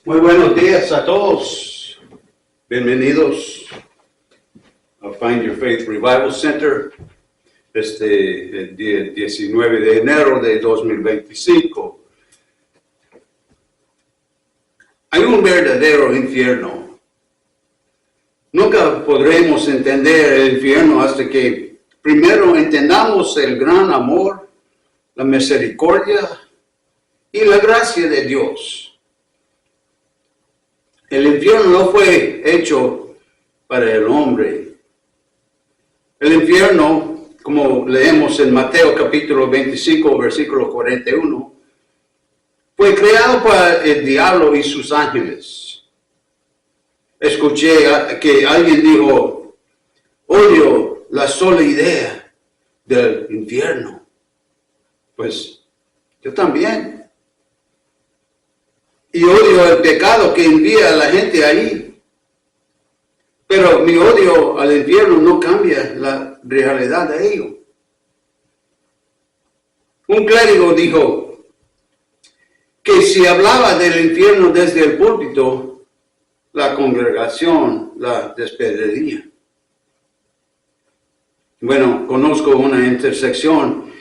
Muy buenos días a todos. Bienvenidos a Find Your Faith Revival Center. El día 19 de enero de 2025. Hay un verdadero infierno. Nunca podremos entender el infierno hasta que primero entendamos el gran amor, la misericordia y la gracia de Dios. El infierno no fue hecho para el hombre. El infierno, como leemos en Mateo capítulo 25, versículo 41, fue creado para el diablo y sus ángeles. Escuché que alguien dijo, odio la sola idea del infierno. Pues yo también. Y odio el pecado que envía a la gente ahí. Pero mi odio al infierno no cambia la realidad de ello. Un clérigo dijo que si hablaba del infierno desde el púlpito, la congregación la despediría. Bueno, conozco una intersección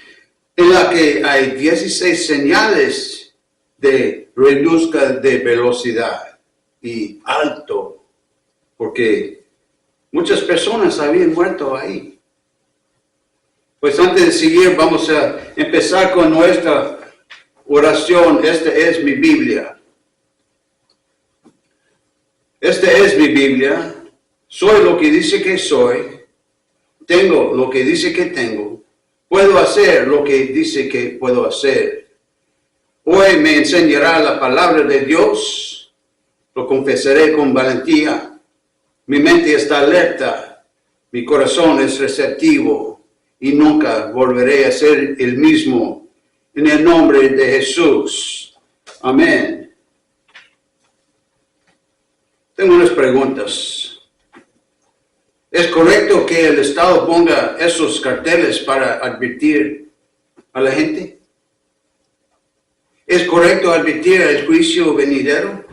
en la que hay 16 señales de reduzca de velocidad y alto, porque muchas personas habían muerto ahí. Pues antes de seguir, vamos a empezar con nuestra oración. Esta es mi Biblia. Esta es mi Biblia. Soy lo que dice que soy. Tengo lo que dice que tengo. Puedo hacer lo que dice que puedo hacer. Hoy me enseñará la palabra de Dios. Lo confesaré con valentía. Mi mente está alerta. Mi corazón es receptivo. Y nunca volveré a ser el mismo. En el nombre de Jesús. Amén. Tengo unas preguntas. ¿Es correcto que el Estado ponga esos carteles para advertir a la gente? ¿Es correcto advertir el juicio venidero?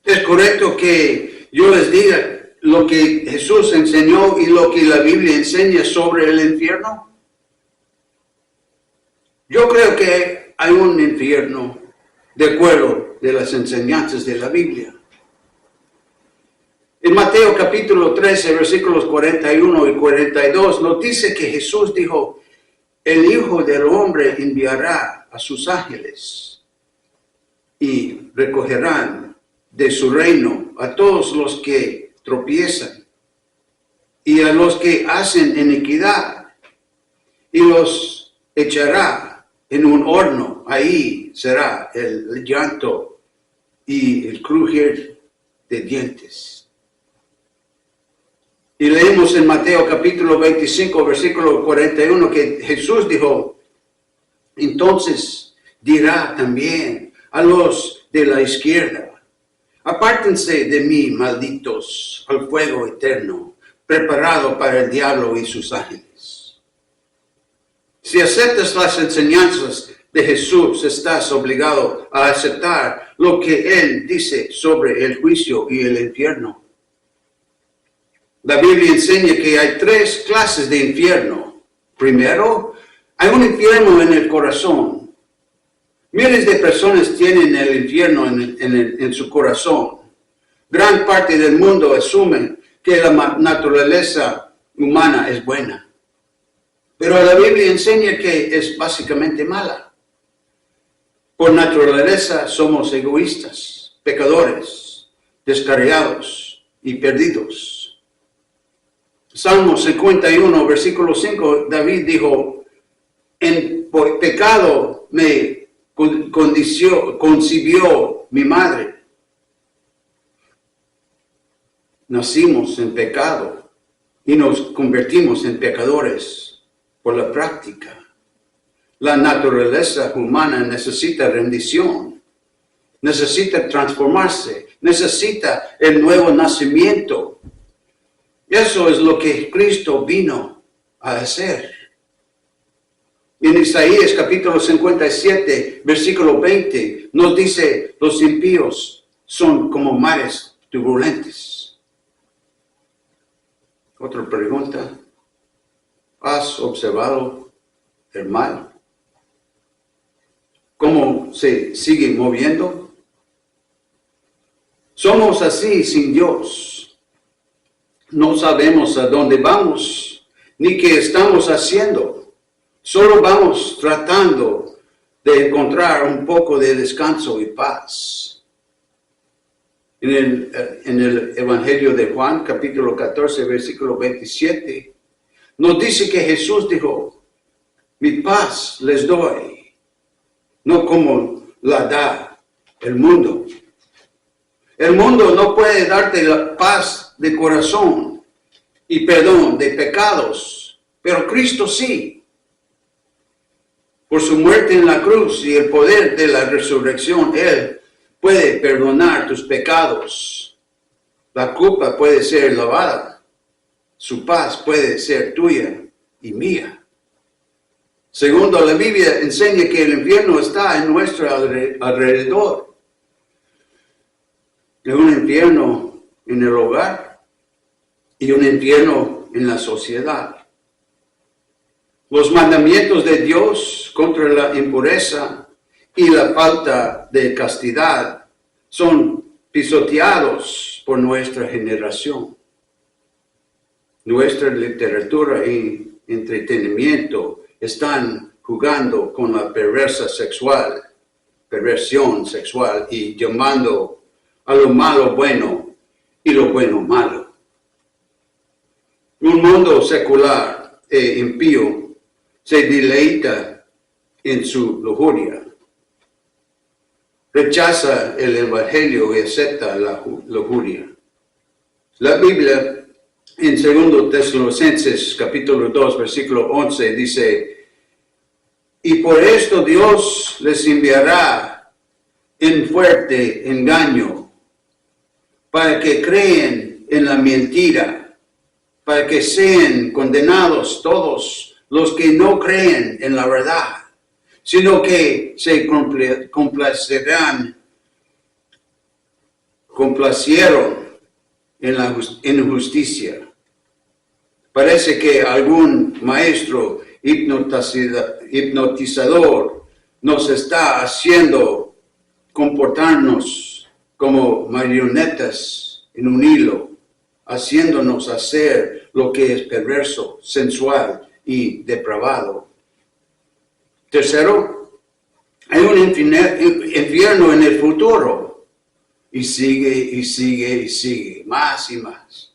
¿Es correcto que yo les diga lo que Jesús enseñó y lo que la Biblia enseña sobre el infierno? Yo creo que hay un infierno de acuerdo de las enseñanzas de la Biblia. En Mateo capítulo 13, versículos 41 y 42, nos dice que Jesús dijo, el Hijo del Hombre enviará a sus ángeles y recogerán de su reino a todos los que tropiezan y a los que hacen iniquidad y los echará en un horno. Ahí será el llanto y el crujir de dientes. Y leemos en Mateo capítulo 25, versículo 41, que Jesús dijo, entonces dirá también a los de la izquierda, apártense de mí, malditos, al fuego eterno, preparado para el diablo y sus ángeles. Si aceptas las enseñanzas de Jesús, estás obligado a aceptar lo que Él dice sobre el juicio y el infierno. La Biblia enseña que hay 3 clases de infierno. Primero, hay un infierno en el corazón. Miles de personas tienen el infierno en su corazón. Gran parte del mundo asume que la naturaleza humana es buena. Pero la Biblia enseña que es básicamente mala. Por naturaleza somos egoístas, pecadores, descarriados y perdidos. Salmo 51, versículo 5, David dijo, en pecado me concibió mi madre. Nacimos en pecado y nos convertimos en pecadores por la práctica. La naturaleza humana necesita rendición, necesita transformarse, necesita el nuevo nacimiento. Eso es lo que Cristo vino a hacer. En Isaías capítulo 57, versículo 20, nos dice, los impíos son como mares turbulentos. Otra pregunta, ¿has observado el mar? ¿Cómo se sigue moviendo? Somos así sin Dios. No sabemos a dónde vamos, ni qué estamos haciendo. Solo vamos tratando de encontrar un poco de descanso y paz. En el Evangelio de Juan, capítulo 14, versículo 27, nos dice que Jesús dijo, mi paz les doy, no como la da el mundo. El mundo no puede darte la paz de corazón y perdón de pecados, pero Cristo sí. Por su muerte en la cruz y el poder de la resurrección, Él puede perdonar tus pecados. La culpa puede ser lavada. Su paz puede ser tuya y mía. Segundo, la Biblia enseña que el infierno está en nuestro alrededor. Es un infierno en el hogar y un infierno en la sociedad. Los mandamientos de Dios contra la impureza y la falta de castidad son pisoteados por nuestra generación. Nuestra literatura y entretenimiento están jugando con la perversión sexual y llamando a lo malo bueno y lo bueno malo. Un mundo secular e impío se deleita en su lujuria. Rechaza el Evangelio y acepta la lujuria. La Biblia en 2 Tesalonicenses capítulo 2 versículo 11 dice, y por esto Dios les enviará en fuerte engaño para que creen en la mentira, para que sean condenados todos los que no creen en la verdad, sino que se complacieron en la injusticia. Parece que algún maestro hipnotizador nos está haciendo comportarnos como marionetas en un hilo, haciéndonos hacer lo que es perverso, sensual y depravado. Tercero, hay un infierno en el futuro y sigue, más y más.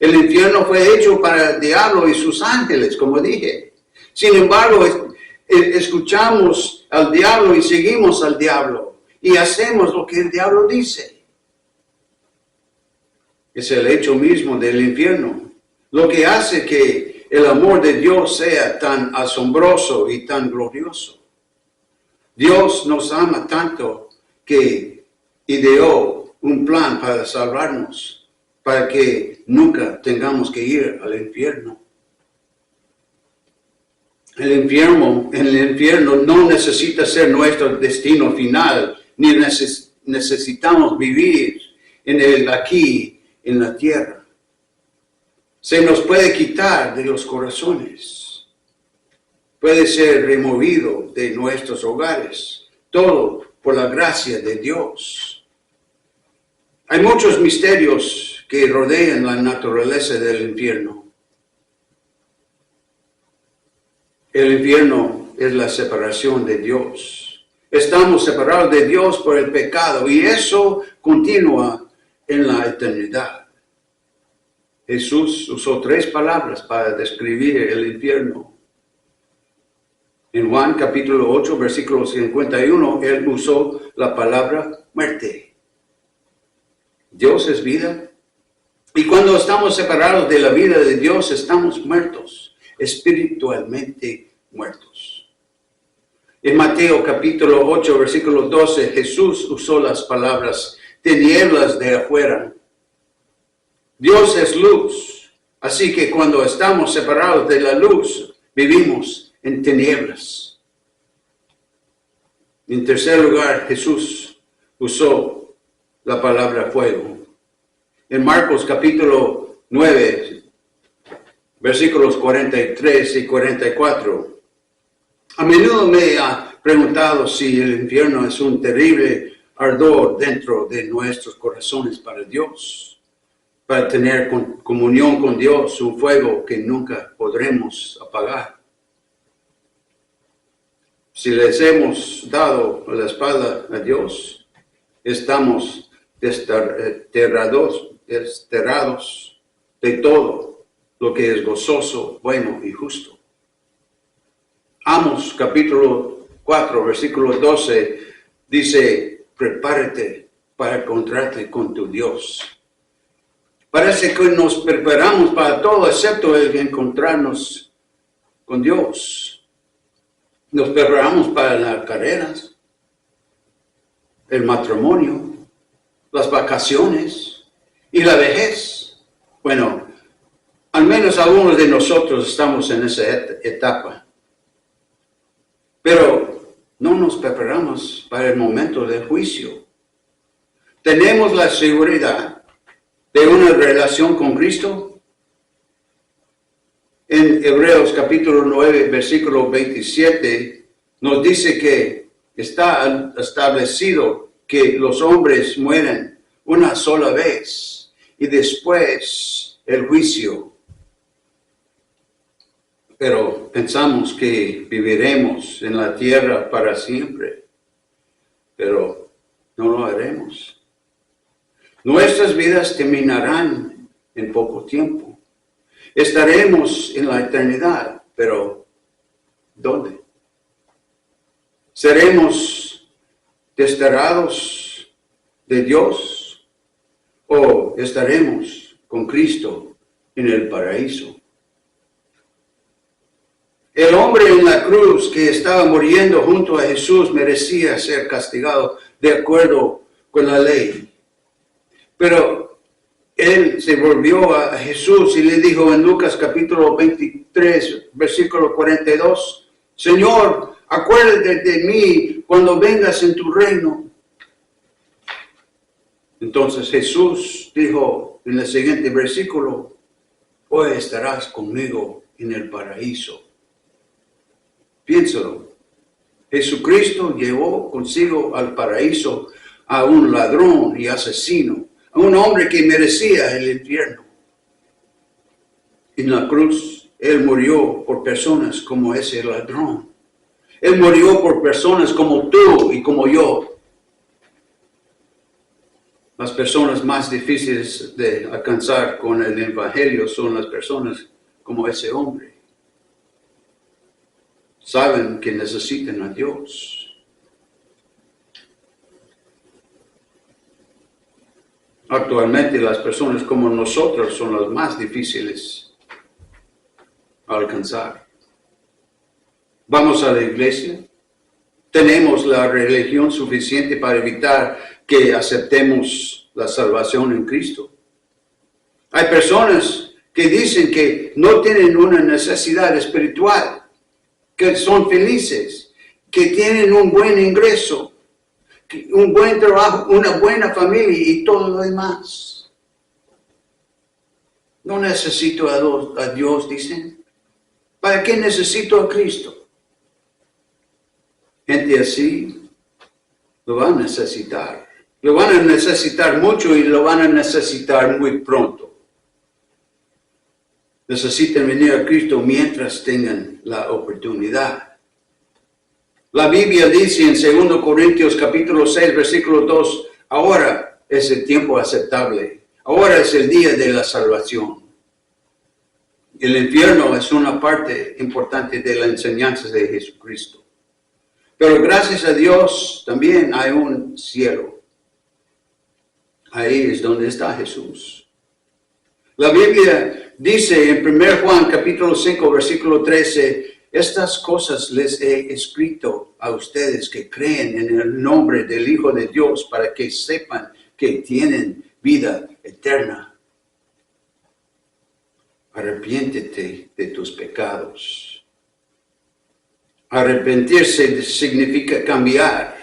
El infierno fue hecho para el diablo y sus ángeles, como dije. Sin embargo, escuchamos al diablo y seguimos al diablo y hacemos lo que el diablo dice. Es el hecho mismo del infierno, lo que hace que el amor de Dios sea tan asombroso y tan glorioso. Dios nos ama tanto que ideó un plan para salvarnos, para que nunca tengamos que ir al infierno. El infierno no necesita ser nuestro destino final, ni necesitamos vivir en el aquí, en la tierra. Se nos puede quitar de los corazones. Puede ser removido de nuestros hogares. Todo por la gracia de Dios. Hay muchos misterios que rodean la naturaleza del infierno. El infierno es la separación de Dios. Estamos separados de Dios por el pecado y eso continúa en la eternidad. Jesús usó 3 palabras para describir el infierno. En Juan capítulo 8, versículo 51, Él usó la palabra muerte. Dios es vida. Y cuando estamos separados de la vida de Dios, estamos muertos, espiritualmente muertos. En Mateo capítulo 8, versículo 12, Jesús usó las palabras tinieblas de afuera. Dios es luz, así que cuando estamos separados de la luz, vivimos en tinieblas. En tercer lugar, Jesús usó la palabra fuego. En Marcos capítulo 9, versículos 43 y 44. A menudo me ha preguntado si el infierno es un terrible ardor dentro de nuestros corazones para Dios, para tener comunión con Dios, un fuego que nunca podremos apagar. Si les hemos dado la espalda a Dios, estamos desterrados de todo lo que es gozoso, bueno y justo. Amos capítulo 4, versículo 12, dice, prepárate para encontrarte con tu Dios. Parece que nos preparamos para todo excepto el encontrarnos con Dios. Nos preparamos para las carreras, el matrimonio, las vacaciones y la vejez. Bueno, al menos algunos de nosotros estamos en esa etapa. Pero no nos preparamos para el momento del juicio. Tenemos la seguridad de una relación con Cristo. En Hebreos capítulo 9, versículo 27, nos dice que está establecido que los hombres mueren una sola vez y después el juicio. Pero pensamos que viviremos en la tierra para siempre, pero no lo haremos. Nuestras vidas terminarán en poco tiempo. Estaremos en la eternidad, pero ¿dónde? ¿Seremos desterrados de Dios o estaremos con Cristo en el paraíso? El hombre en la cruz que estaba muriendo junto a Jesús merecía ser castigado de acuerdo con la ley. Pero él se volvió a Jesús y le dijo en Lucas capítulo 23, versículo 42, Señor, acuérdate de mí cuando vengas en tu reino. Entonces Jesús dijo en el siguiente versículo, hoy estarás conmigo en el paraíso. Piénsalo, Jesucristo llevó consigo al paraíso a un ladrón y asesino, a un hombre que merecía el infierno. En la cruz, Él murió por personas como ese ladrón. Él murió por personas como tú y como yo. Las personas más difíciles de alcanzar con el evangelio son las personas como ese hombre. Saben que necesitan a Dios. Actualmente las personas como nosotros son las más difíciles a alcanzar. Vamos a la iglesia. Tenemos la religión suficiente para evitar que aceptemos la salvación en Cristo. Hay personas que dicen que no tienen una necesidad espiritual, que son felices, que tienen un buen ingreso, un buen trabajo, una buena familia y todo lo demás. No necesito a Dios, dicen. ¿Para qué necesito a Cristo? Gente así lo van a necesitar. Lo van a necesitar mucho y lo van a necesitar muy pronto. Necesitan venir a Cristo mientras tengan la oportunidad. La Biblia dice en 2 Corintios capítulo 6, versículo 2, ahora es el tiempo aceptable. Ahora es el día de la salvación. El infierno es una parte importante de la enseñanza de Jesucristo. Pero gracias a Dios también hay un cielo. Ahí es donde está Jesús. La Biblia dice en 1 Juan capítulo 5 versículo 13, estas cosas les he escrito a ustedes que creen en el nombre del Hijo de Dios para que sepan que tienen vida eterna. Arrepiéntete de tus pecados. Arrepentirse significa cambiar.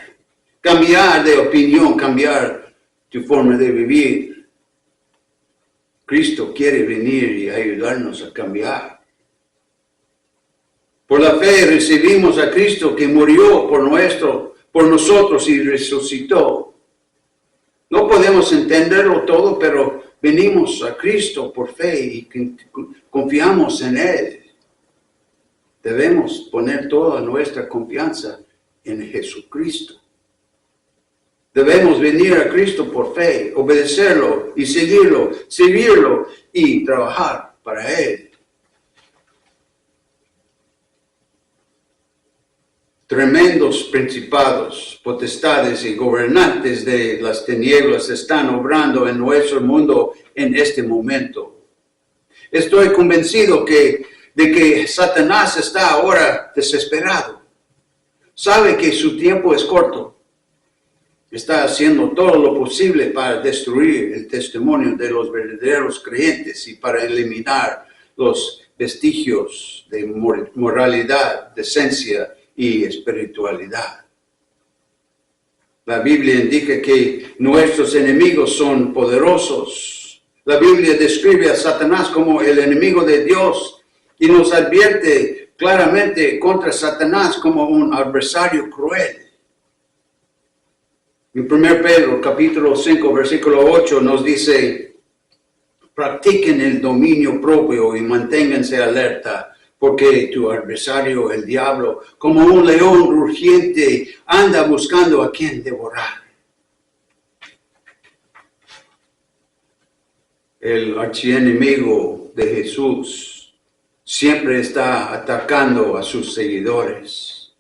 Cambiar de opinión, cambiar tu forma de vivir. Cristo quiere venir y ayudarnos a cambiar. Por la fe recibimos a Cristo que murió por nosotros y resucitó. No podemos entenderlo todo, pero venimos a Cristo por fe y confiamos en Él. Debemos poner toda nuestra confianza en Jesucristo. Debemos venir a Cristo por fe, obedecerlo y seguirlo, servirlo y trabajar para Él. Tremendos principados, potestades y gobernantes de las tinieblas están obrando en nuestro mundo en este momento. Estoy convencido de que Satanás está ahora desesperado. Sabe que su tiempo es corto. Está haciendo todo lo posible para destruir el testimonio de los verdaderos creyentes y para eliminar los vestigios de moralidad, decencia y espiritualidad. La Biblia indica que nuestros enemigos son poderosos. La Biblia describe a Satanás como el enemigo de Dios y nos advierte claramente contra Satanás como un adversario cruel. En 1 Pedro capítulo 5 versículo 8 nos dice: practiquen el dominio propio y manténganse alerta, porque tu adversario, el diablo, como un león rugiente, anda buscando a quien devorar. El archienemigo de Jesús siempre está atacando a sus seguidores.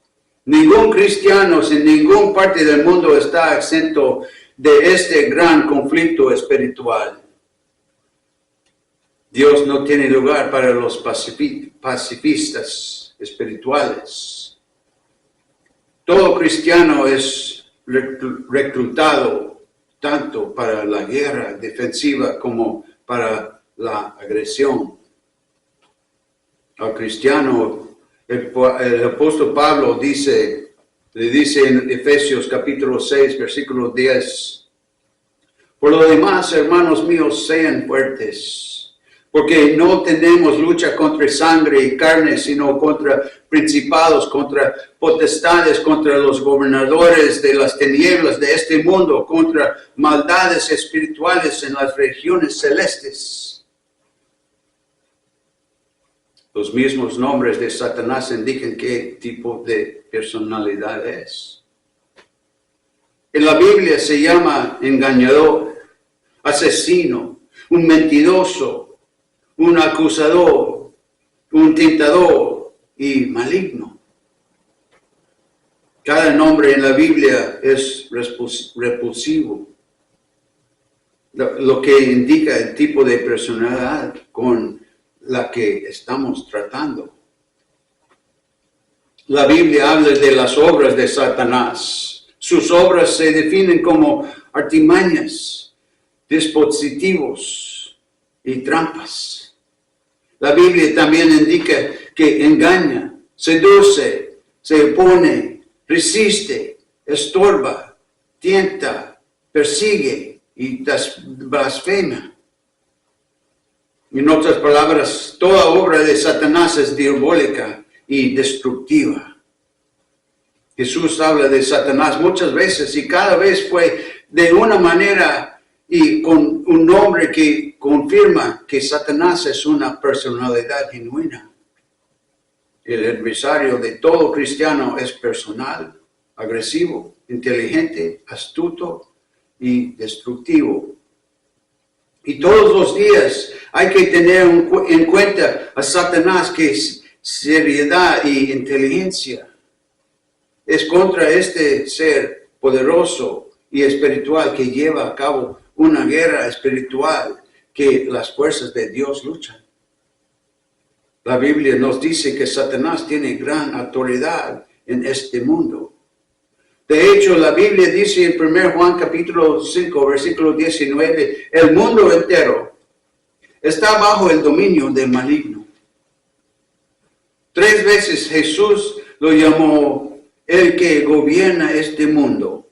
Ningún cristiano en ninguna parte del mundo está exento de este gran conflicto espiritual. Dios no tiene lugar para los pacifistas espirituales. Todo cristiano es reclutado tanto para la guerra defensiva como para la agresión. Al cristiano, el apóstol Pablo le dice en Efesios capítulo 6, versículo 10, por lo demás, hermanos míos, sean fuertes, porque no tenemos lucha contra sangre y carne, sino contra principados, contra potestades, contra los gobernadores de las tinieblas de este mundo, contra maldades espirituales en las regiones celestes. Los mismos nombres de Satanás indican qué tipo de personalidad es. En la Biblia se llama engañador, asesino, un mentiroso, un acusador, un tentador y maligno. Cada nombre en la Biblia es repulsivo, lo que indica el tipo de personalidad con la que estamos tratando. La Biblia habla de las obras de Satanás. Sus obras se definen como artimañas, dispositivos y trampas. La Biblia también indica que engaña, seduce, se opone, resiste, estorba, tienta, persigue y blasfema. En otras palabras, toda obra de Satanás es diabólica y destructiva. Jesús habla de Satanás muchas veces y cada vez fue de una manera y con un nombre que confirma que Satanás es una personalidad genuina. El adversario de todo cristiano es personal, agresivo, inteligente, astuto y destructivo. Y todos los días hay que tener en cuenta a Satanás, que es seriedad y inteligencia. Es contra este ser poderoso y espiritual que lleva a cabo una guerra espiritual que las fuerzas de Dios luchan. La Biblia nos dice que Satanás tiene gran autoridad en este mundo. De hecho, la Biblia dice en 1 Juan capítulo 5, versículo 19, el mundo entero está bajo el dominio del maligno. 3 veces Jesús lo llamó el que gobierna este mundo.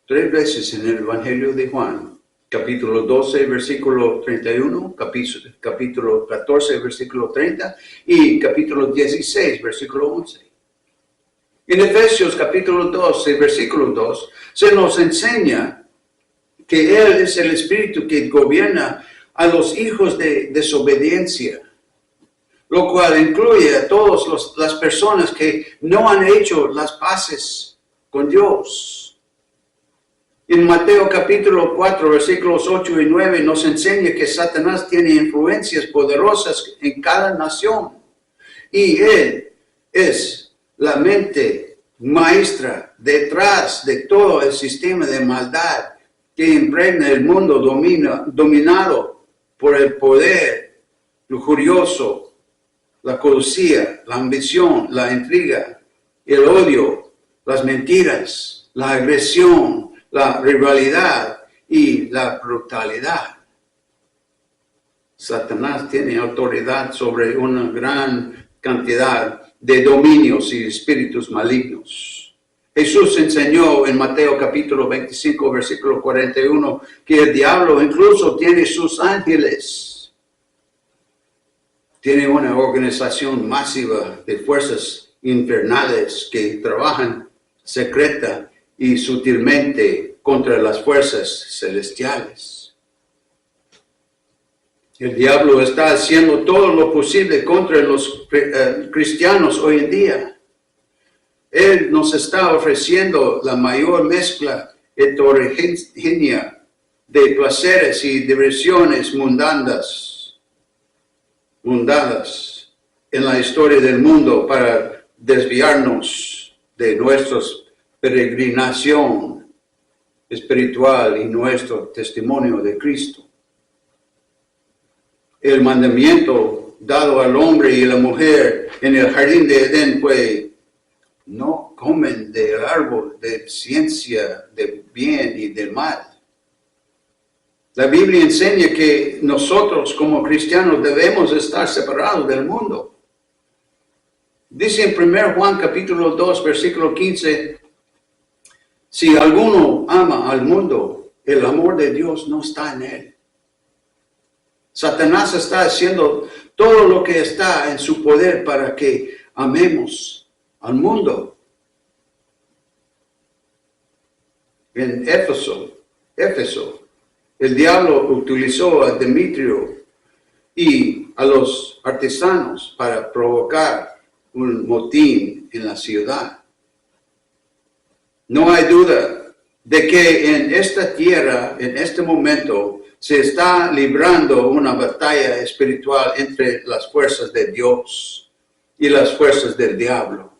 3 veces en el Evangelio de Juan, capítulo 12, versículo 31, capítulo 14, versículo 30 y capítulo 16, versículo 11. En Efesios capítulo 12, versículo 2, se nos enseña que Él es el Espíritu que gobierna a los hijos de desobediencia, lo cual incluye a todas las personas que no han hecho las paces con Dios. En Mateo capítulo 4, versículos 8 y 9 nos enseña que Satanás tiene influencias poderosas en cada nación y Él es la mente maestra detrás de todo el sistema de maldad que impregna el mundo dominado por el poder lujurioso, la codicia, la ambición, la intriga, el odio, las mentiras, la agresión, la rivalidad y la brutalidad. Satanás tiene autoridad sobre una gran cantidad de dominios y espíritus malignos. Jesús enseñó en Mateo capítulo 25, versículo 41, que el diablo incluso tiene sus ángeles. Tiene una organización masiva de fuerzas infernales que trabajan secreta y sutilmente contra las fuerzas celestiales. El diablo está haciendo todo lo posible contra los cristianos hoy en día. Él nos está ofreciendo la mayor mezcla heterogénea de placeres y diversiones mundanas en la historia del mundo para desviarnos de nuestra peregrinación espiritual y nuestro testimonio de Cristo. El mandamiento dado al hombre y a la mujer en el jardín de Edén fue: no comen del árbol de ciencia del bien y del mal. La Biblia enseña que nosotros como cristianos debemos estar separados del mundo. Dice en 1 Juan capítulo 2, versículo 15, si alguno ama al mundo, el amor de Dios no está en él. Satanás está haciendo todo lo que está en su poder para que amemos al mundo. En Éfeso, el diablo utilizó a Demetrio y a los artesanos para provocar un motín en la ciudad. No hay duda de que en esta tierra, en este momento, se está librando una batalla espiritual entre las fuerzas de Dios y las fuerzas del diablo.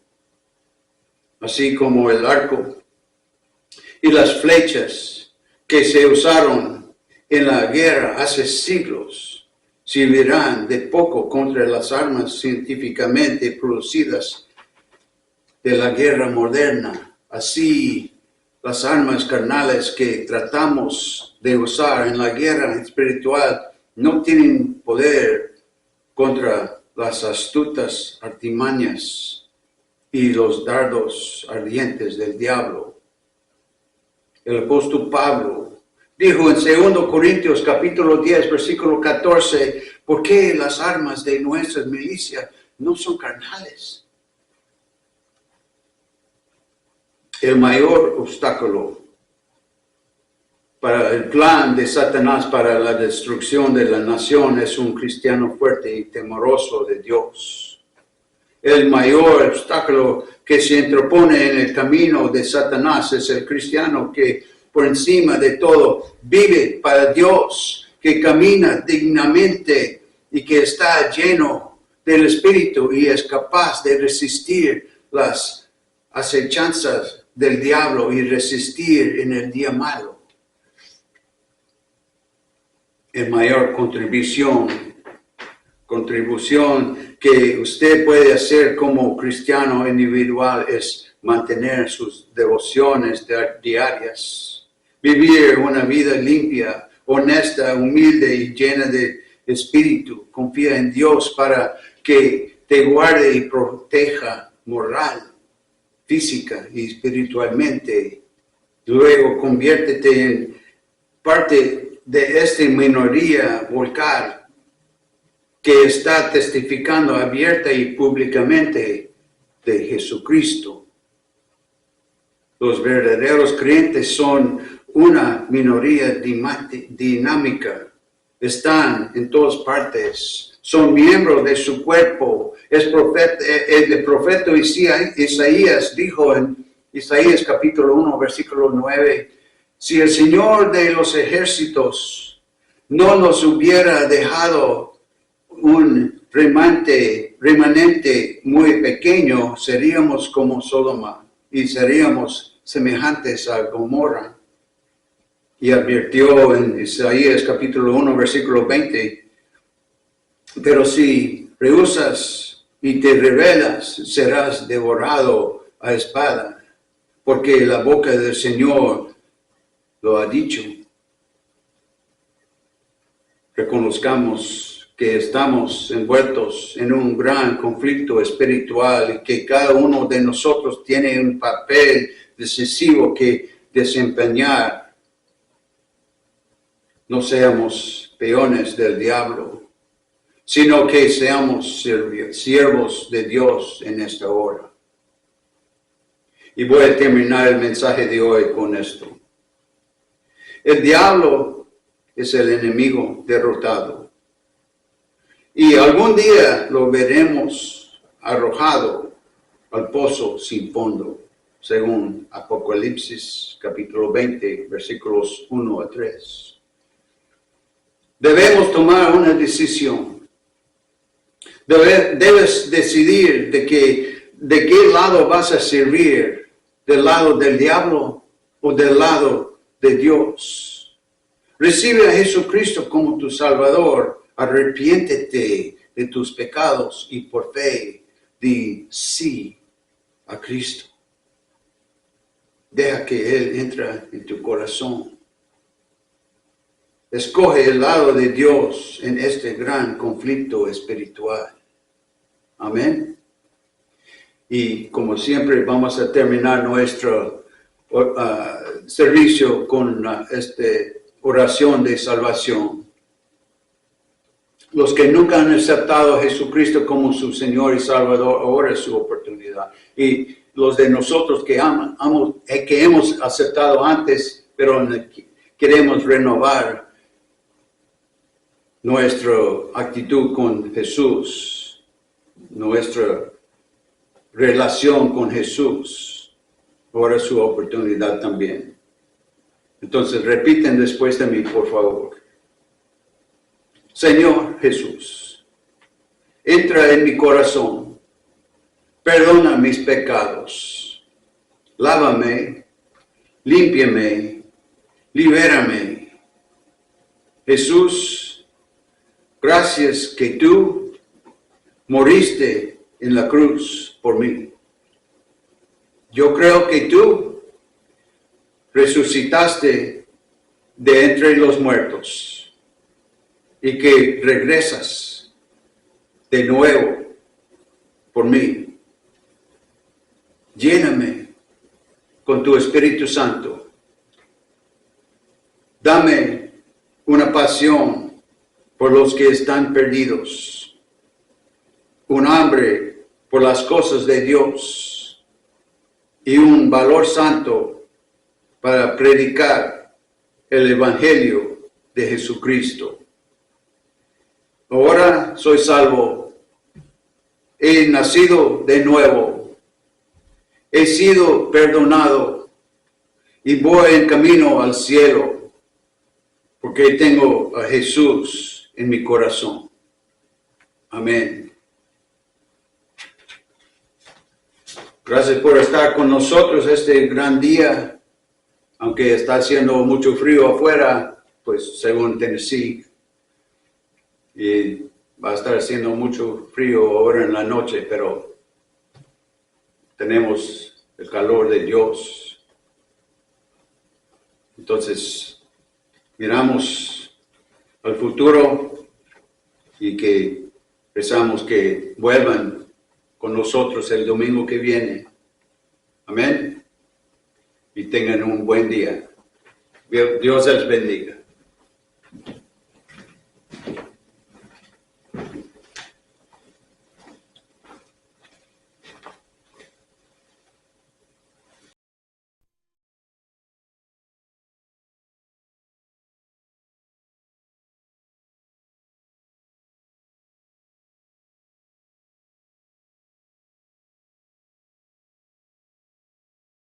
Así como el arco y las flechas que se usaron en la guerra hace siglos servirán de poco contra las armas científicamente producidas de la guerra moderna. Así, las armas carnales que tratamos de usar en la guerra espiritual no tienen poder contra las astutas artimañas y los dardos ardientes del diablo. El apóstol Pablo dijo en 2 Corintios capítulo 10, versículo 14, ¿por qué las armas de nuestra milicia no son carnales? El mayor obstáculo para el plan de Satanás para la destrucción de la nación es un cristiano fuerte y temeroso de Dios. El mayor obstáculo que se interpone en el camino de Satanás es el cristiano que por encima de todo vive para Dios, que camina dignamente y que está lleno del Espíritu y es capaz de resistir las acechanzas del diablo y resistir en el día malo. En mayor contribución que usted puede hacer como cristiano individual es mantener sus devociones diarias, vivir una vida limpia, honesta, humilde y llena de espíritu. Confía en Dios para que te guarde y proteja moral, física y espiritualmente. Luego conviértete en parte de esta minoría vocal que está testificando abierta y públicamente de Jesucristo. Los verdaderos creyentes son una minoría dinámica. Están en todas partes. Son miembros de su cuerpo. El profeta Isaías dijo en Isaías capítulo 1, versículo 9, si el Señor de los ejércitos no nos hubiera dejado un remanente muy pequeño, seríamos como Sodoma y seríamos semejantes a Gomorra. Y advirtió en Isaías capítulo 1, versículo 20, pero si rehusas y te rebelas, serás devorado a espada, porque la boca del Señor lo ha dicho. Reconozcamos que estamos envueltos en un gran conflicto espiritual y que cada uno de nosotros tiene un papel decisivo que desempeñar. No seamos peones del diablo, sino que seamos siervos de Dios en esta hora. Y voy a terminar el mensaje de hoy con esto. El diablo es el enemigo derrotado. Y algún día lo veremos arrojado al pozo sin fondo, según Apocalipsis capítulo 20, versículos 1 a 3. Debemos tomar una decisión. Debes decidir de qué lado vas a servir, del lado del diablo o del lado de Dios. Recibe a Jesucristo como tu Salvador, arrepiéntete de tus pecados y por fe di sí a Cristo. Deja que Él entre en tu corazón. Escoge el lado de Dios en este gran conflicto espiritual. Amén. Y como siempre vamos a terminar nuestro servicio con esta oración de salvación. Los que nunca han aceptado a Jesucristo como su Señor y Salvador, ahora es su oportunidad. Y los de nosotros que hemos aceptado antes, pero queremos renovar nuestra actitud con Jesús, nuestra relación con Jesús. Ahora es su oportunidad también. Entonces repiten después de mí, por favor. Señor Jesús, entra en mi corazón, perdona mis pecados, lávame, límpiame, libérame. Jesús, gracias que tú moriste en la cruz por mí. Yo creo que tú resucitaste de entre los muertos y que regresas de nuevo por mí. Lléname con tu Espíritu Santo. Dame una pasión por los que están perdidos, un hambre por las cosas de Dios y un valor santo para predicar el Evangelio de Jesucristo. Ahora soy salvo, he nacido de nuevo, he sido perdonado y voy en camino al cielo porque tengo a Jesús en mi corazón. Amén. Gracias por estar con nosotros este gran día, aunque está haciendo mucho frío afuera, pues según Tennessee, y va a estar haciendo mucho frío ahora en la noche, pero tenemos el calor de Dios. Entonces, miramos al futuro y que pensamos que vuelvan con nosotros el domingo que viene. Amén. Y tengan un buen día. Dios les bendiga.